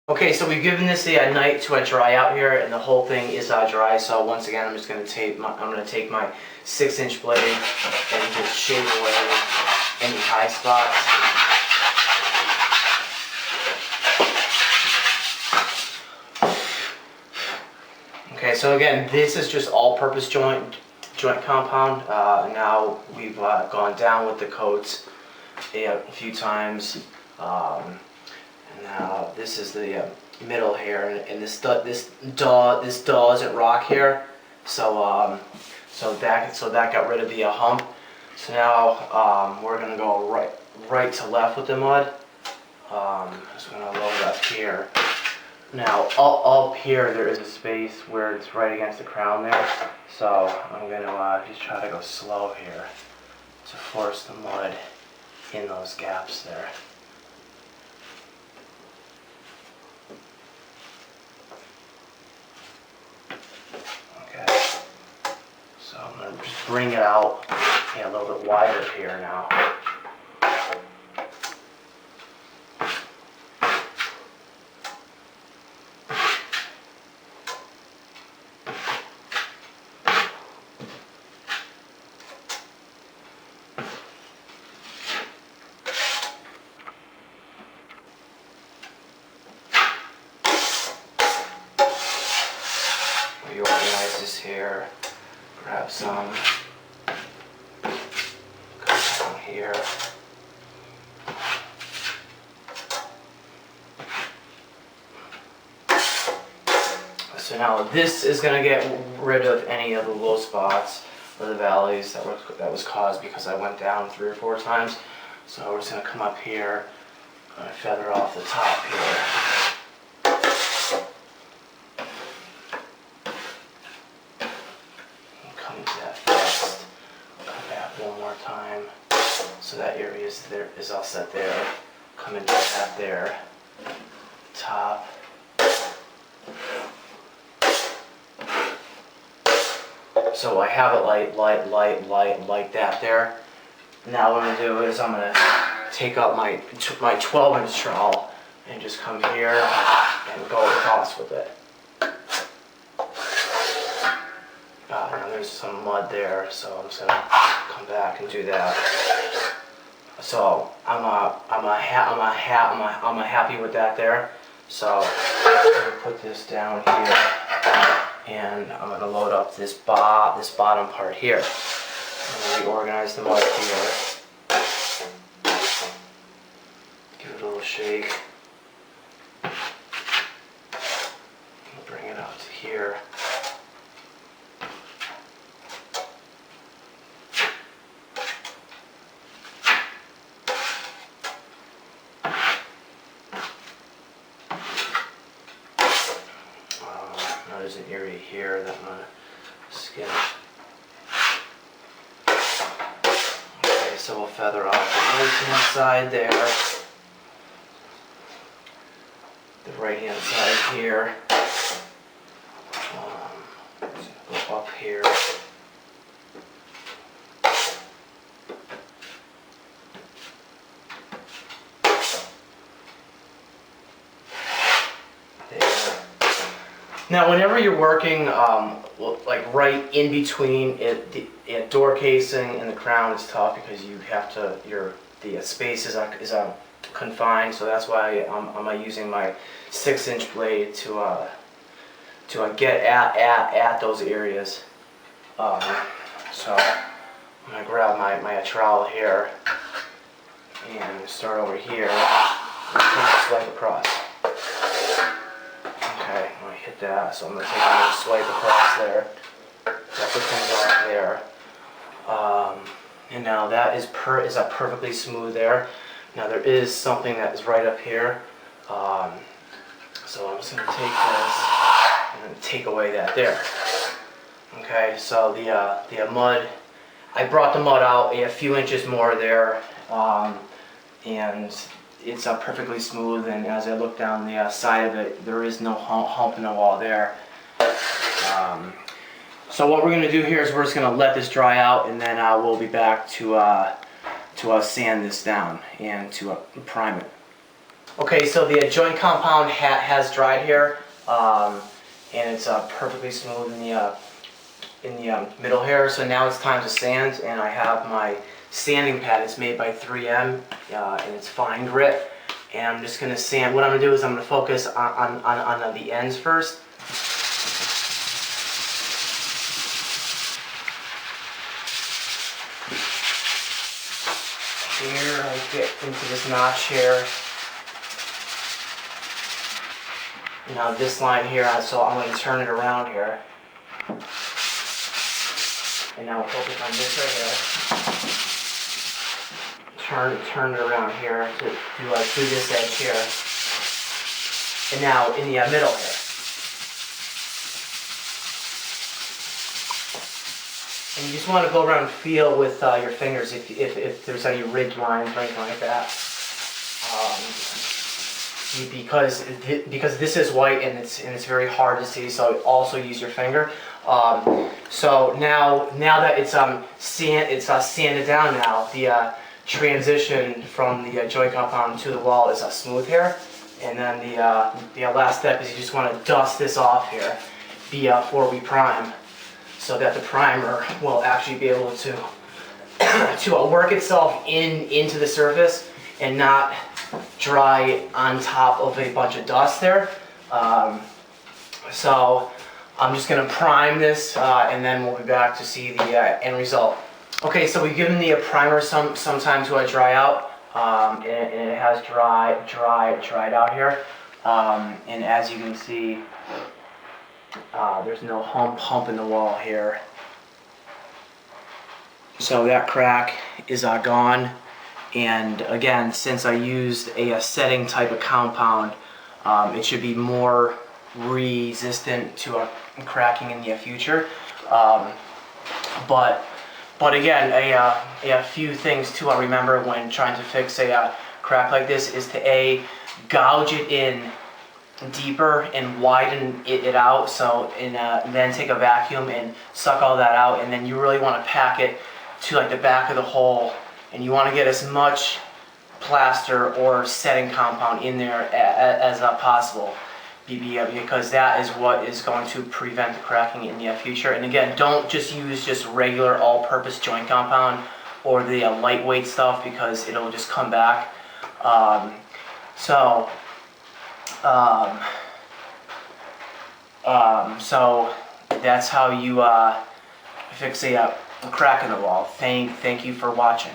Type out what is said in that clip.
Okay, so we've given this a night to dry out here, and the whole thing is dry. So once again, I'm just going to take my 6-inch blade and just shave away any high spots. Okay, so again, this is just all-purpose joint compound. Now we've gone down with the coats a few times. Now this is the middle here, and this daw isn't rock here, so that got rid of the hump. So now we're gonna go right to left with the mud. Just gonna load it up here. Now up here there is a space where it's right against the crown there, so I'm gonna just try to go slow here to force the mud in those gaps there. So I'm going to just bring it out a little bit wider here now. Reorganize this here. Grab some, come down here. So now this is going to get rid of any of the low spots or the valleys that was caused because I went down 3 or 4 times. So we're just going to come up here and feather off the top here. So that area is all set there. Come into that there. Top. So I have it like that there. Now what I'm gonna do is I'm gonna take up my 12-inch trowel and just come here and go across with it. Now there's some mud there, so I'm just gonna come back and do that. So I'm happy with that there. So I'm gonna put this down here, and I'm gonna load up this bottom part here. I'm gonna reorganize the mud here. Give it a little shake. Bring it up to here. There's an area here that I'm going to skim. Okay, so we'll feather off the right-hand side there. The right-hand side here. Go up here. Now, whenever you're working, like right in between the door casing and the crown is tough because you have to, the space is confined. So that's why I'm using my 6-inch blade to get at those areas. So I'm gonna grab my trowel here and start over here and swipe across. Okay, I'm going to hit that, so I'm going to take a swipe across there. That puts things off there. And now that is perfectly smooth there. Now there is something that is right up here. So I'm just going to take this and take away that there. Okay, so the mud, I brought the mud out a few inches more there. And it's perfectly smooth, and as I look down the side of it, there is no hump in the wall there. So what we're going to do here is we're just going to let this dry out, and then we'll be back to sand this down and to prime it. Okay, so the joint compound has dried here, and it's perfectly smooth in the middle here. So now it's time to sand, and I have my sanding pad. It's made by 3M, and it's fine grit. And I'm just gonna sand. What I'm gonna do is I'm gonna focus on the ends first. Here, I get into this notch here. Now this line here, so I'm going to turn it around here. And now we'll focus on this right here. Turn it around here to do this edge here. And now in the middle here. And you just want to go around and feel with your fingers if there's any ridge lines or anything like that. Because this is white and it's very hard to see, so also use your finger. So now that it's sanded down now, the transition from the joint compound to the wall is smooth here. And then the last step is you just want to dust this off here before we prime, so that the primer will actually be able to work itself into the surface and not dry on top of a bunch of dust there. So I'm just going to prime this and then we'll be back to see the end result. Okay, so we've given the primer some time to dry out, and it has dried out here. And as you can see, there's no hump in the wall here. So that crack is gone. And again, since I used a setting type of compound, it should be more resistant to cracking in the future. But again, a few things to remember when trying to fix a crack like this is to gouge it in deeper and widen it out. So then take a vacuum and suck all that out, and then you really want to pack it to like the back of the hole. And you want to get as much plaster or setting compound in there as possible, because that is what is going to prevent the cracking in the future. And again, don't just use regular all-purpose joint compound or the lightweight stuff, because it'll just come back. So that's how you fix a crack in the wall. Thank you for watching.